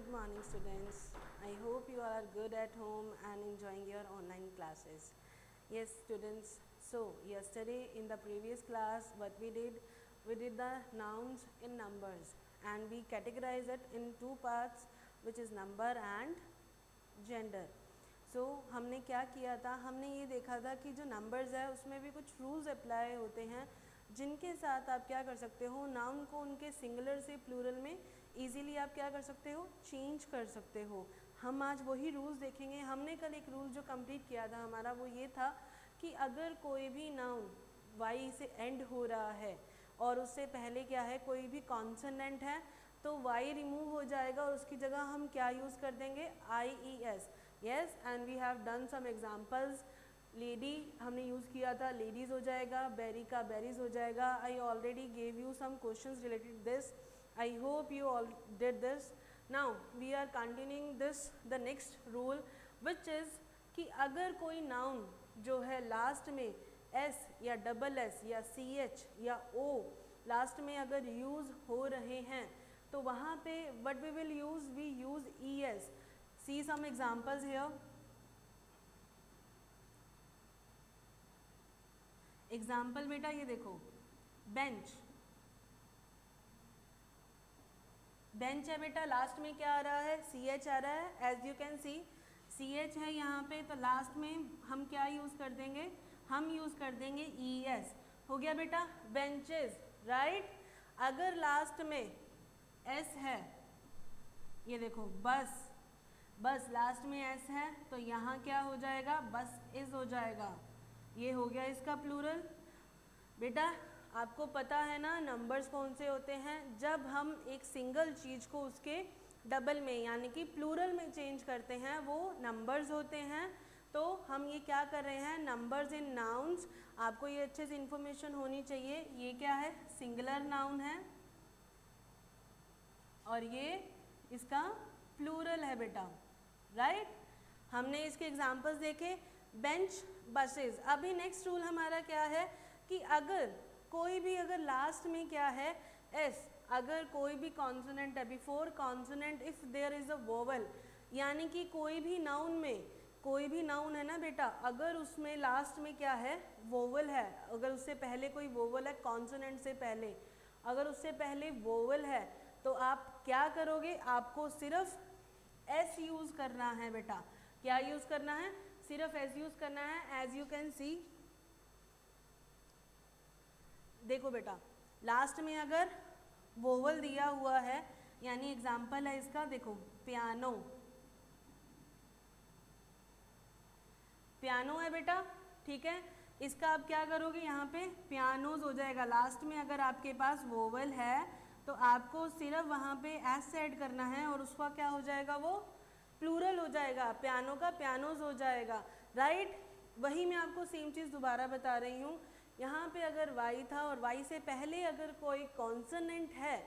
Good morning, students. I hope you all are good at home and enjoying your online classes. Yes, students. So, yesterday in the previous class, what we did the nouns in numbers and we categorize it in two parts, which is number and gender. So, हमने क्या किया था, हमने ये देखा था कि जो नंबर्स है उसमें भी कुछ रूल्स अप्लाई होते हैं जिनके साथ आप क्या कर सकते हो, नाउन को उनके सिंगुलर से प्लूरल में इजीली आप क्या कर सकते हो, चेंज कर सकते हो। हम आज वही रूल्स देखेंगे। हमने कल एक रूल जो कंप्लीट किया था हमारा वो ये था कि अगर कोई भी नाउन वाई से एंड हो रहा है और उससे पहले क्या है, कोई भी कॉन्सोनेंट है तो वाई रिमूव हो जाएगा और उसकी जगह हम क्या यूज़ कर देंगे, I E S. Yes, and we have done some examples. Lady हमने यूज़ किया था, लेडीज़ हो जाएगा, बेरी का बेरीज हो जाएगा। I already gave you some questions related this. I hope you all did this. Now we are continuing this the next rule which is कि अगर कोई नाउन जो है लास्ट में एस या डबल एस या सी एच या ओ लास्ट में अगर यूज़ हो रहे हैं तो वहाँ पे what we will use, we use E S. See some examples here. Example बेटा ये देखो, बेंच। बेंच है बेटा, लास्ट में क्या आ रहा है, सी एच आ रहा है। As you can see C H है यहाँ पे, तो लास्ट में हम क्या यूज़ कर देंगे, हम यूज़ कर देंगे ई एस। हो गया बेटा बेंचेस, राइट। अगर लास्ट में एस है, ये देखो बस, बस लास्ट में एस है तो यहाँ क्या हो जाएगा, बस इज हो जाएगा। ये हो गया इसका प्लूरल। बेटा आपको पता है ना नंबर्स कौन से होते हैं, जब हम एक सिंगल चीज़ को उसके डबल में यानी कि प्लूरल में चेंज करते हैं वो नंबर्स होते हैं। तो हम ये क्या कर रहे हैं, नंबर्स इन नाउन्स। आपको ये अच्छे से इन्फॉर्मेशन होनी चाहिए। ये क्या है, सिंगुलर नाउन है और ये इसका प्लूरल है बेटा, राइट। हमने इसके एग्जाम्पल्स देखे, बेंच, बसेस। अभी नेक्स्ट रूल हमारा क्या है कि अगर कोई भी, अगर लास्ट में क्या है एस, अगर कोई भी कॉन्सोनेंट है, before consonant if there is a vowel, यानी कि कोई भी नाउन में, कोई भी नाउन है ना बेटा, अगर उसमें लास्ट में क्या है, वोवल है, अगर उससे पहले कोई वोवल है, कॉन्सोनेंट से पहले अगर उससे पहले वोवल है तो आप क्या करोगे, आपको सिर्फ एस यूज़ करना है बेटा। क्या यूज़ करना है, सिर्फ एस यूज़ करना है। एज यू कैन सी, देखो बेटा लास्ट में अगर वोवल दिया हुआ है, यानी एग्जाम्पल है इसका, देखो पियानो, पियानो है बेटा, ठीक है। इसका आप क्या करोगे, यहाँ पे पियानोज हो जाएगा। लास्ट में अगर आपके पास वोवल है तो आपको सिर्फ वहाँ पे एस ऐड करना है और उसका क्या हो जाएगा, वो प्लूरल हो जाएगा, पियानो का पियानोज हो जाएगा, राइट। वही मैं आपको सेम चीज़ दोबारा बता रही हूँ। यहाँ पे अगर वाई था और वाई से पहले अगर कोई कॉन्सोनेंट है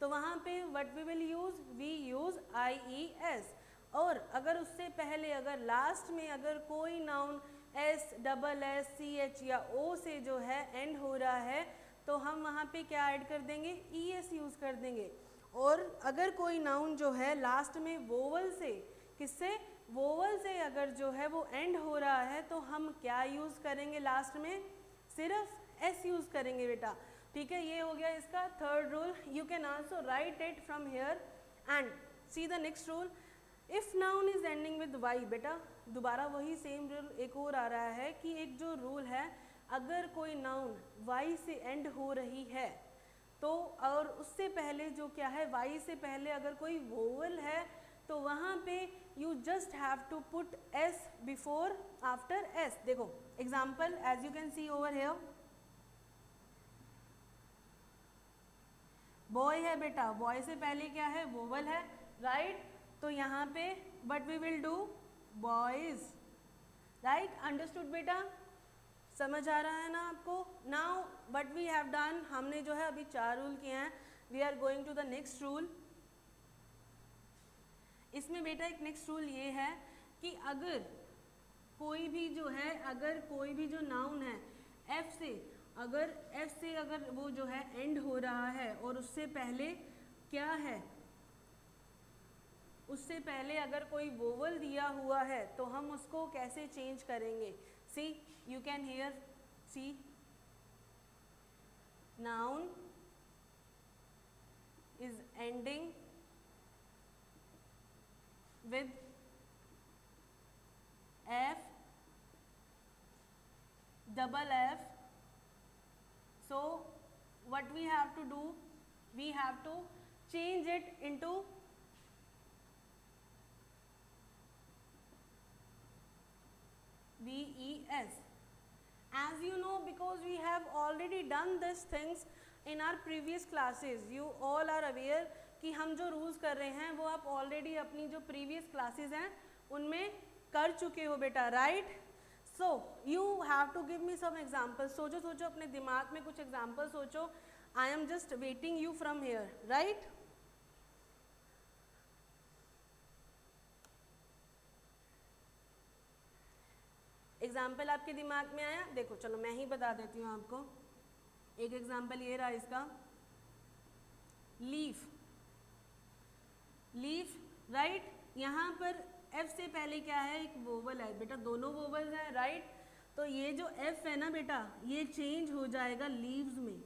तो वहाँ पे what we will use, we use I E S. और अगर उससे पहले, अगर लास्ट में अगर कोई noun S, double S, C H या ओ से जो है एंड हो रहा है तो हम वहाँ पे क्या ऐड कर देंगे, ई एस यूज़ कर देंगे। और अगर कोई नाउन जो है लास्ट में वोवल से, किससे, वोवल से अगर जो है वो एंड हो रहा है तो हम क्या यूज़ करेंगे, लास्ट में सिर्फ एस यूज़ करेंगे बेटा, ठीक है। ये हो गया इसका third rule. You can also write it from here and see the next rule. If noun is ending with Y, बेटा दोबारा वही सेम रूल एक और आ रहा है कि एक जो रूल है, अगर कोई नाउन वाई से एंड हो रही है तो, और उससे पहले जो क्या है, वाई से पहले अगर कोई वोवल है तो वहाँ पे you just have to put S before after S. देखो example as you can see over here, boy है बेटा, बॉय से पहले क्या है, वोवल है, राइट। तो यहाँ पे but we will do boys, right. Understood बेटा, समझ आ रहा है ना आपको। Now but we have done, हमने जो है अभी 4 रूल किए हैं। We are going to the next rule. इसमें बेटा एक नेक्स्ट रूल ये है कि अगर कोई भी जो है, अगर कोई भी जो नाउन है एफ से, अगर वो जो है एंड हो रहा है और उससे पहले क्या है, उससे पहले अगर कोई वोवल दिया हुआ है तो हम उसको कैसे चेंज करेंगे? See you can here, see noun is ending with F, double F. So what we have to do, we have to change it into VES. As you know, because we have already done these things in our previous classes, you all are aware कि हम जो rules कर रहे हैं वो आप already अपनी जो प्रीवियस क्लासेस हैं उनमें कर चुके हो बेटा, right? So you have to give me some examples. सोचो सोचो, अपने दिमाग में कुछ एग्जाम्पल सोचो. I am just waiting you from here, right? Example आपके दिमाग में आया? देखो चलो मैं ही बता देती हूँ आपको. एक एग्जाम्पल ये रहा इसका, लीफ. Leaf, right? यहाँ पर एफ से पहले क्या है? एक वोवल है बेटा, दोनों वोवल्स हैं, राइट? तो ये जो एफ है ना बेटा, ये चेंज हो जाएगा लीव्स में,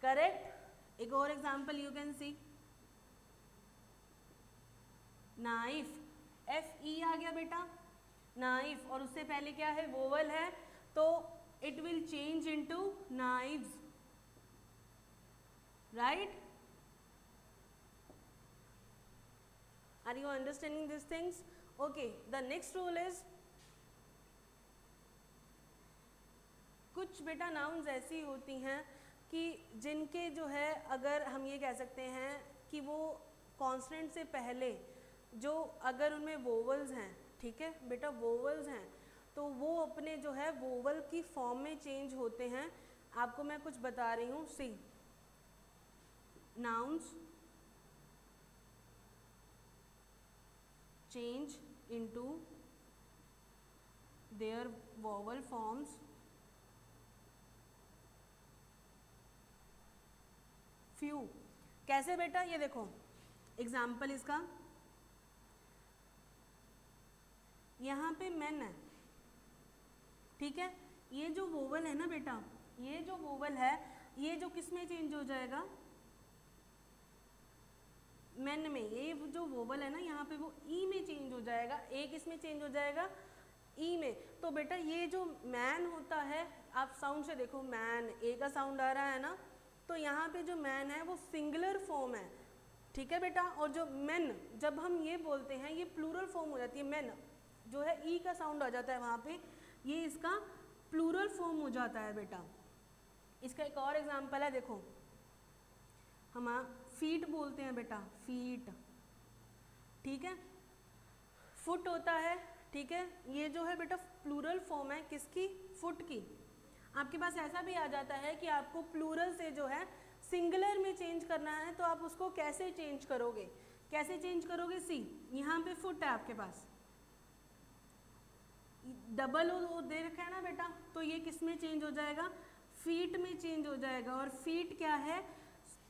करेक्ट? एक और example you can see, knife. F E आ गया बेटा, नाइफ, और उससे पहले क्या है? वोवल है, तो it will change into knives, right? Are you understanding this things? Okay, the next rule is, कुछ बेटा नाउन्स ऐसी होती हैं कि जिनके जो है, अगर हम ये कह सकते हैं कि वो कॉन्सोनेंट से पहले जो अगर उनमें वोवल्स हैं, ठीक है बेटा, वोवल्स हैं, तो वो अपने जो है वोवल की फॉर्म में चेंज होते हैं. आपको मैं कुछ बता रही हूँ. See, nouns change into their vowel forms few. कैसे बेटा? ये देखो एग्जाम्पल इसका, यहाँ पे मैन है, ठीक है? ये जो वोवल है ना बेटा, ये जो वोवल है, ये जो किस में चेंज हो जाएगा? मैन में. ये जो वोवल है ना यहाँ पे, वो ई में चेंज हो जाएगा. ए किस में चेंज हो जाएगा? ई में. तो बेटा ये जो मैन होता है, आप साउंड से देखो, मैन, ए का साउंड आ रहा है ना, तो यहाँ पे जो मैन है वो सिंगुलर फॉर्म है, ठीक है बेटा? और जो मेन, जब हम ये बोलते हैं, ये प्लूरल फॉर्म हो जाती है. मेन जो है ई का साउंड आ जाता है वहाँ पे, ये इसका प्लूरल फॉर्म हो जाता है बेटा. इसका एक और एग्जांपल है, देखो, हम फीट बोलते हैं बेटा, फीट, ठीक है? फुट होता है, ठीक है? ये जो है बेटा प्लूरल फॉर्म है किसकी? फुट की. आपके पास ऐसा भी आ जाता है कि आपको प्लूरल से जो है सिंगुलर में चेंज करना है, तो आप उसको कैसे चेंज करोगे? कैसे चेंज करोगे? सी, यहाँ पे फुट है आपके पास, डबल दे रखा है ना बेटा, तो ये किस में चेंज हो जाएगा? फीट में चेंज हो जाएगा. और फीट क्या है?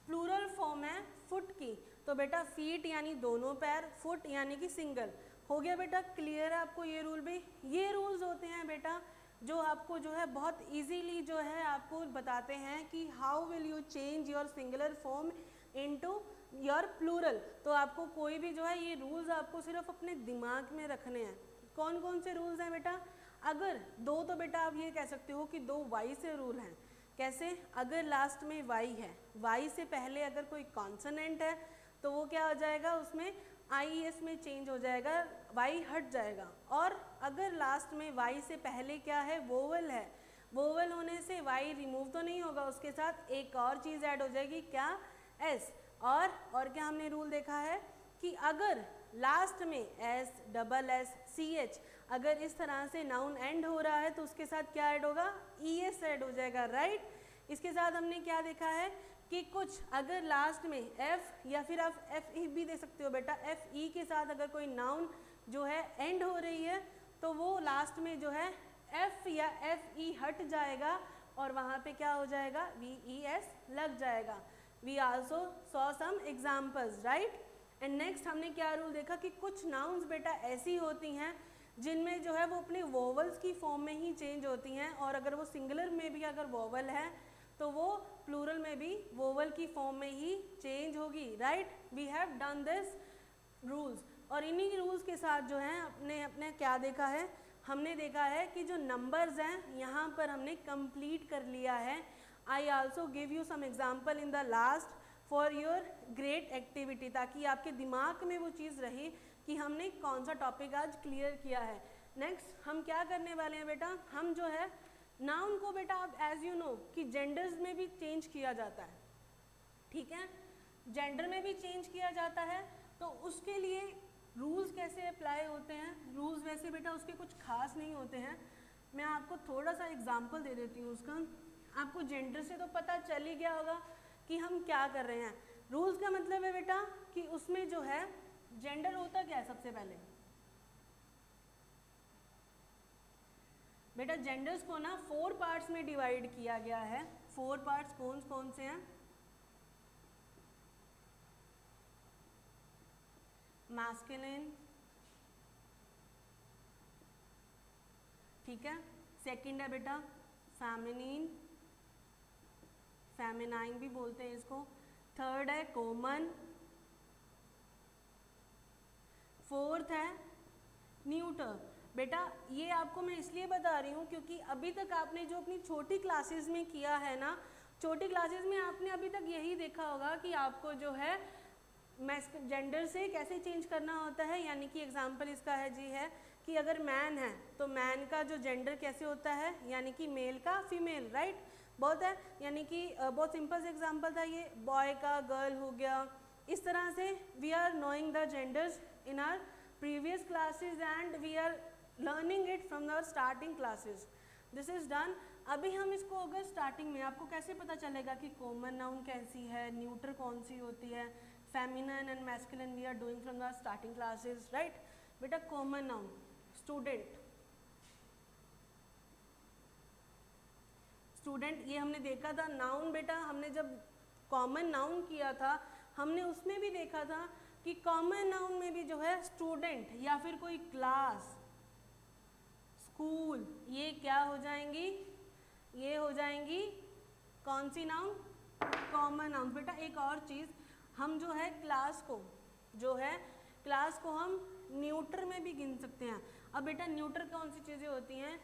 प्लूरल फॉर्म है फुट की. तो बेटा फीट यानी दोनों पैर, फुट यानी कि सिंगल. हो गया बेटा? क्लियर है आपको ये रूल भी? ये रूल्स होते हैं बेटा जो आपको जो है बहुत इजीली जो है आपको बताते हैं कि how will you change your singular form into your plural. तो आपको कोई भी जो है ये रूल्स आपको सिर्फ अपने दिमाग में रखने हैं. कौन कौन से रूल्स हैं बेटा? अगर दो, तो बेटा आप ये कह सकते हो कि दो वाई से रूल हैं. कैसे? अगर लास्ट में वाई है, वाई से पहले अगर कोई कॉन्सोनेंट है तो वो क्या हो जाएगा? उसमें IES में चेंज हो जाएगा, वाई हट जाएगा. और अगर लास्ट में वाई से पहले क्या है? वोवल है, वोवल होने से वाई रिमूव तो नहीं होगा, उसके साथ एक और चीज़ ऐड हो जाएगी, क्या? एस. और क्या हमने रूल देखा है कि अगर लास्ट में एस, डबल एस, CH, अगर इस तरह से नाउन एंड हो रहा है तो उसके साथ क्या ऐड होगा? ES ऐड हो जाएगा, राइट? इसके साथ हमने क्या देखा है कि कुछ अगर लास्ट में F या फिर आप FE भी दे सकते हो बेटा, FE के साथ अगर कोई नाउन जो है एंड हो रही है तो वो लास्ट में जो है F या FE हट जाएगा और वहाँ पे क्या हो जाएगा? VES लग जाएगा. We also saw some examples, right. And next हमने क्या रूल देखा कि कुछ नाउन्स बेटा ऐसी होती हैं जिनमें जो है वो अपने वोवल्स की फॉर्म में ही चेंज होती हैं, और अगर वो सिंगुलर में भी अगर वोवल है तो वो प्लूरल में भी वोवल की फॉर्म में ही चेंज होगी, right. We have done this rules, और इन्हीं रूल्स के साथ जो है अपने क्या देखा है, हमने देखा है कि जो नंबर्स हैं यहाँ पर हमने कंप्लीट कर लिया है। I also give you some example in the last for your great activity, ताकि आपके दिमाग में वो चीज़ रही कि हमने कौन सा टॉपिक आज क्लियर किया है। नेक्स्ट हम क्या करने वाले हैं बेटा, हम जो है नाउन को बेटा अब एज यू नो कि जेंडर्स में भी चेंज किया जाता है, ठीक है, जेंडर में भी चेंज किया जाता है। तो उसके लिए रूल्स कैसे अप्लाई होते हैं, रूल्स वैसे बेटा उसके कुछ खास नहीं होते हैं। मैं आपको थोड़ा सा एग्जांपल दे देती हूँ उसका। आपको जेंडर से तो पता चल ही गया होगा कि हम क्या कर रहे हैं। रूल्स का मतलब है बेटा कि उसमें जो है जेंडर होता क्या है, सबसे पहले बेटा जेंडर्स को ना 4 पार्ट्स में डिवाइड किया गया है। 4 पार्ट्स कौन कौन से हैं, मैस्कुलिन, ठीक है, सेकंड है बेटा फेमिनिन, फेमिनाइन भी बोलते हैं इसको, थर्ड है कॉमन, फोर्थ है न्यूटर। बेटा ये आपको मैं इसलिए बता रही हूँ क्योंकि अभी तक आपने जो अपनी छोटी क्लासेस में किया है ना, छोटी क्लासेस में आपने अभी तक यही देखा होगा कि आपको जो है जेंडर से कैसे चेंज करना होता है। यानी कि एग्जाम्पल इसका है जी है कि अगर मैन है तो मैन का जो जेंडर कैसे होता है, यानी कि मेल का फीमेल, राइट, बहुत है, यानी कि बहुत सिंपल से एग्जाम्पल था ये, बॉय का गर्ल हो गया। इस तरह से we are knowing the genders in our previous classes and we are learning it from our starting classes, this is done. अभी हम इसको अगर स्टार्टिंग में आपको कैसे पता चलेगा कि कॉमन नाउन कैसी है, न्यूट्रल कौन सी होती है, feminine and masculine we are doing from the starting classes, right. बेटा कॉमन नाउन स्टूडेंट, स्टूडेंट ये हमने देखा था। नाउन बेटा हमने जब कॉमन नाउन किया था हमने उसमें भी देखा था कि कॉमन नाउन में भी जो है स्टूडेंट या फिर कोई क्लास, स्कूल, ये क्या हो जाएंगी, ये हो जाएंगी कौन सी नाउन, कॉमन नाउन। बेटा एक और चीज़, हम जो है क्लास को हम न्यूट्रल में भी गिन सकते हैं। अब बेटा न्यूट्रल कौन सी चीज़ें होती हैं,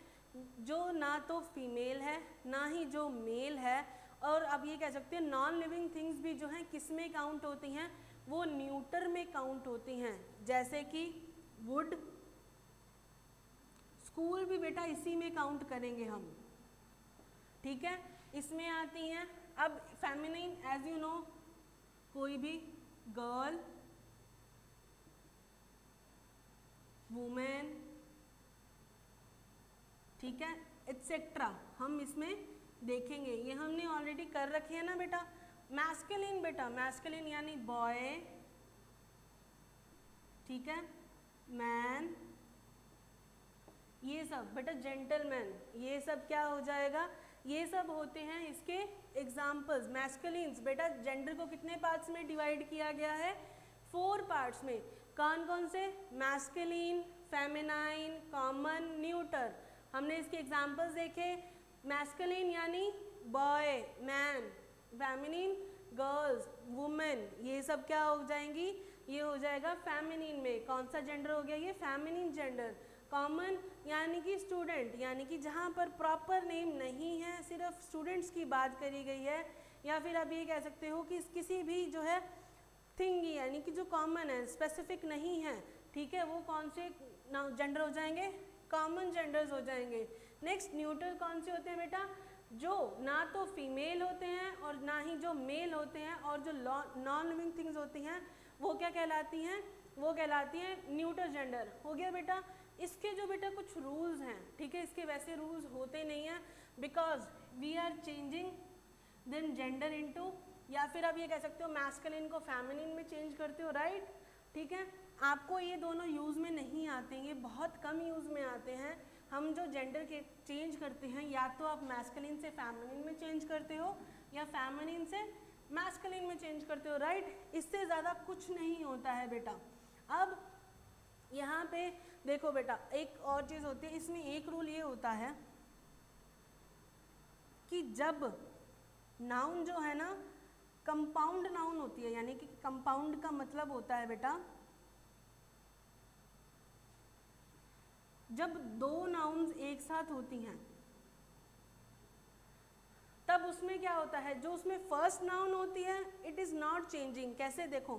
जो ना तो फीमेल है ना ही जो मेल है, और अब ये कह सकते हैं नॉन लिविंग थिंग्स भी जो हैं किस में काउंट होती हैं, वो न्यूट्रल में काउंट होती हैं। जैसे कि वुड, स्कूल भी बेटा इसी में काउंट करेंगे हम, ठीक है, इसमें आती हैं। अब फेमिनिन एज यू नो कोई भी गर्ल, वुमेन, ठीक है, एटसेट्रा हम इसमें देखेंगे, ये हमने ऑलरेडी कर रखी है ना बेटा। मैस्कुलिन बेटा, मैस्कुलिन यानी बॉय, ठीक है, मैन, ये सब बेटा जेंटलमैन, ये सब क्या हो जाएगा, ये सब होते हैं इसके एग्जाम्पल्स। मैस्कुलिन्स बेटा जेंडर को कितने पार्ट्स में डिवाइड किया गया है, 4 पार्ट्स में। कौन कौन से, मैस्कुलिन, फेमिनाइन, कॉमन, न्यूटर। हमने इसके एग्जाम्पल्स देखे, मैस्कुलिन यानी boy, man, feminine girls, women, ये सब क्या हो जाएंगी, ये हो जाएगा फेमिनिन में। कौन सा जेंडर हो गया ये, फेमिनिन जेंडर। कॉमन यानी कि स्टूडेंट, यानी कि जहाँ पर प्रॉपर नेम नहीं है, सिर्फ स्टूडेंट्स की बात करी गई है, या फिर आप ये कह सकते हो कि किसी भी जो है थिंग यानी कि जो कॉमन है, स्पेसिफिक नहीं है, ठीक है, वो कौन से जेंडर हो जाएंगे, कॉमन जेंडर्स हो जाएंगे। नेक्स्ट न्यूट्रल कौन से होते हैं बेटा, जो ना तो फीमेल होते हैं और ना ही जो मेल होते हैं, और जो नॉन लिविंग थिंग्स होती हैं वो क्या कहलाती हैं, वो कहलाती हैं न्यूट्रल जेंडर। हो गया बेटा। इसके जो बेटा कुछ रूल्स हैं, ठीक है, इसके वैसे रूल्स होते नहीं हैं, because we are changing then gender into, या फिर आप ये कह सकते हो मैस्कुलिन को फेमिनिन में चेंज करते हो, राइट, ठीक है। आपको ये दोनों यूज़ में नहीं आते हैं, ये बहुत कम यूज़ में आते हैं। हम जो जेंडर के चेंज करते हैं, या तो आप मैस्कुलिन से फेमिनिन में चेंज करते हो या फेमिनिन से मैस्कुलिन में चेंज करते हो, राइट। इससे ज़्यादा कुछ नहीं होता है बेटा। अब यहाँ पे देखो बेटा, एक और चीज़ होती है इसमें, एक रूल ये होता है कि जब नाउन जो है ना कंपाउंड नाउन होती है, यानी कि कंपाउंड का मतलब होता है बेटा जब दो नाउन्स एक साथ होती हैं तब उसमें क्या होता है, जो उसमें फर्स्ट नाउन होती है इट इज नॉट चेंजिंग। कैसे, देखो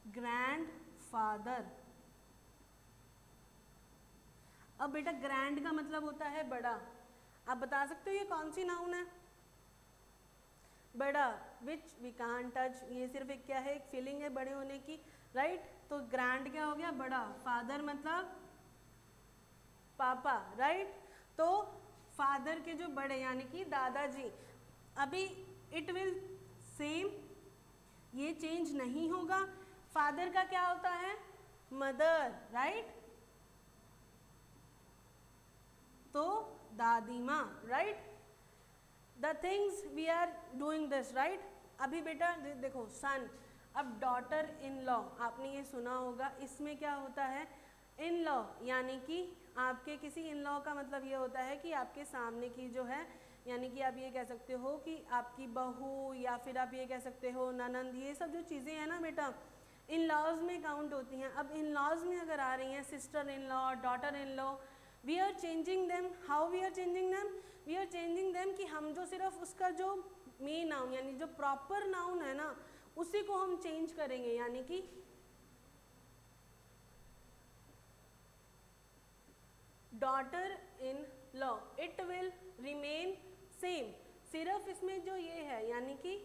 ग्रैंड फादर। अब बेटा ग्रैंड का मतलब होता है बड़ा। आप बता सकते हो ये कौन सी नाउन है? बड़ा, विच वी कांट टच। ये सिर्फ एक क्या है, एक फीलिंग है बड़े होने की, राइट। तो ग्रैंड क्या हो गया, बड़ा। फादर मतलब पापा, राइट। तो फादर के जो बड़े यानी कि दादाजी। अभी इट विल सेम, ये चेंज नहीं होगा। फादर का क्या होता है, मदर, राइट। तो दादी माँ, right. The things we are doing this, right. अभी बेटा देखो सन, अब डॉटर इन लॉ, आपने ये सुना होगा। इसमें क्या होता है, इन लॉ यानी कि आपके किसी इन लॉ का मतलब ये होता है कि आपके सामने की जो है, यानी कि आप ये कह सकते हो कि आपकी बहू, या फिर आप ये कह सकते हो ननंद। ये सब जो चीज़ें हैं ना बेटा इन लॉज में काउंट होती हैं। अब इन लॉज में अगर आ रही हैं sister in law, daughter in law, we are changing them. How we are changing them? We are changing them कि हम जो सिर्फ उसका जो मेन नाउन यानी जो प्रॉपर नाउन है ना उसी को हम चेंज करेंगे, यानी कि daughter in law it will remain same. सिर्फ इसमें जो ये है यानी कि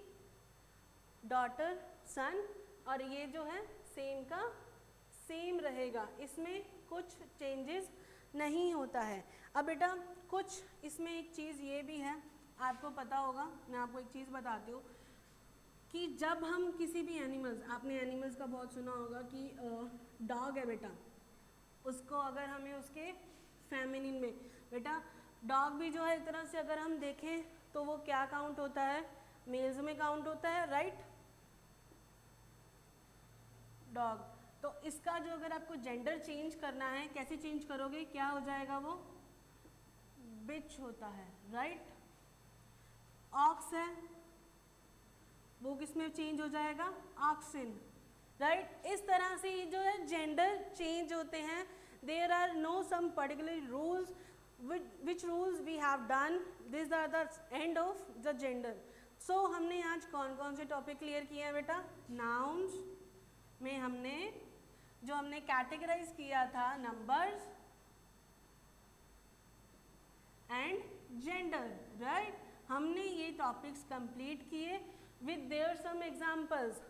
डॉटर सन, और ये जो है सेम का सेम रहेगा, इसमें कुछ चेंजेस नहीं होता है। अब बेटा कुछ इसमें एक चीज़ ये भी है, आपको पता होगा, मैं आपको एक चीज़ बताती हूँ कि जब हम किसी भी एनिमल्स, आपने एनिमल्स का बहुत सुना होगा कि डॉग है बेटा, उसको अगर हमें उसके फेमिनिन में, बेटा डॉग भी जो है एक तरह से अगर हम देखें तो वो क्या काउंट होता है, मेल्स में काउंट होता है, राइट। डॉग, तो इसका जो अगर आपको जेंडर चेंज करना है, कैसे चेंज करोगे, क्या हो जाएगा, वो बिच होता है, राइट। ऑक्स है, वो किस में चेंज हो जाएगा, ऑक्सिन, राइट। इस तरह से जो है जेंडर चेंज होते हैं। There are no some particular rules, which rules we have done, this are the end of the gender. So हमने आज कौन कौन से टॉपिक क्लियर किए हैं बेटा? नाउन्स में हमने जो हमने कैटेगराइज किया था नंबर्स एंड जेंडर, राइट। हमने ये टॉपिक्स कंप्लीट किए with their some examples.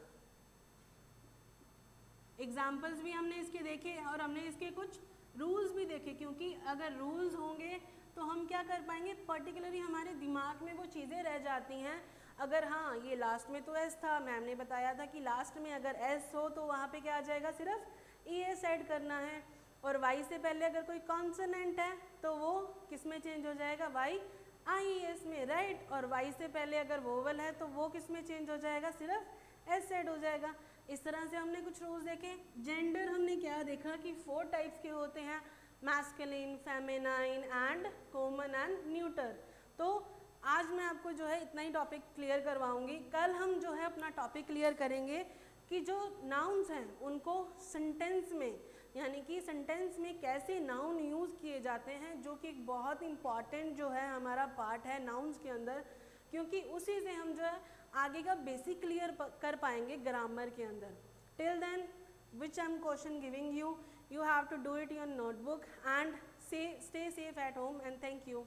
Examples भी हमने इसके देखे और हमने इसके कुछ रूल्स भी देखे, क्योंकि अगर रूल्स होंगे तो हम क्या कर पाएंगे, पर्टिकुलरली हमारे दिमाग में वो चीज़ें रह जाती हैं। अगर हाँ ये लास्ट में तो एस था, मैम ने बताया था कि लास्ट में अगर एस हो तो वहाँ पे क्या आ जाएगा, सिर्फ ई एस ऐड करना है। और वाई से पहले अगर कोई कॉन्सोनेंट है तो वो किस में चेंज हो जाएगा, वाई आई एस में, राइट। और वाई से पहले अगर वोवल है तो वो किस में चेंज हो जाएगा, सिर्फ एस ऐड हो जाएगा। इस तरह से हमने कुछ रूल्स देखे। जेंडर हमने क्या देखा कि 4 टाइप्स के होते हैं, masculine, feminine and common and neuter. तो आज मैं आपको जो है इतना ही टॉपिक क्लियर करवाऊंगी। कल हम जो है अपना टॉपिक क्लियर करेंगे कि जो नाउन्स हैं उनको सेंटेंस में, यानी कि सेंटेंस में कैसे नाउन यूज़ किए जाते हैं, जो कि एक बहुत इंपॉर्टेंट जो है हमारा पार्ट है नाउन्स के अंदर, क्योंकि उसी से हम जो है आगे का बेसिक क्लियर कर पाएंगे ग्रामर के अंदर। Till then which I'm question giving you, you have to do it in your notebook and stay safe at home and thank you.